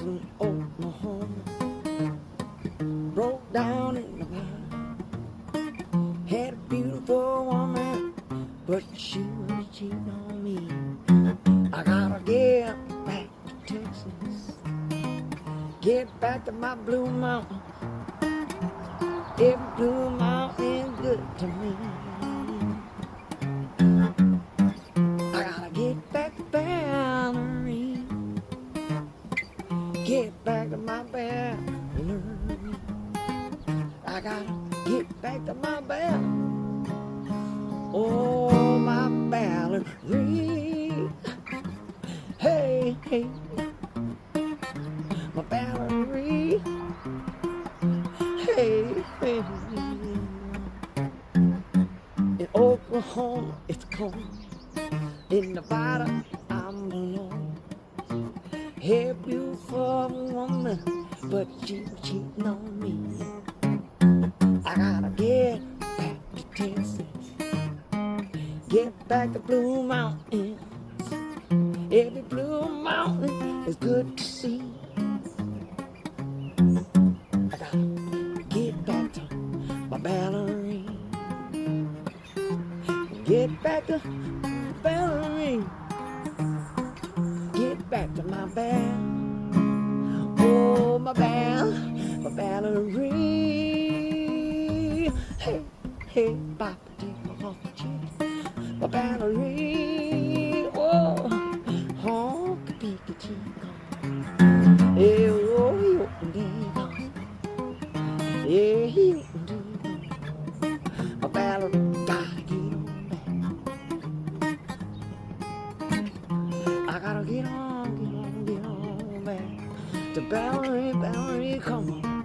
from Oklahoma, broke down in the mud. Had a beautiful woman, but she was cheating on me. I gotta get back to Texas, get back to my Blue Mountain. Every Blue Mountain is good to me. I gotta get back to Balerie, get back to my balerie. I gotta get back to my balerie. Oh, my balerie. Hey, hey, my balerie. Hey, hey. In Oklahoma, it's cold. In Nevada, I'm alone. Hey, beautiful woman, but she was cheating on me. I gotta get back to Texas, get back to Blue Mountains. Every Blue Mountain is good to see. I gotta get back to my balerie, get back to balerie, get back to my oh, my balerie. Hey, hey, papa, my balerie. Oh, honky pika chico. Hey, oh, you yeah, he my balerie gotta get on back. I gotta get on back. The balerie, come on.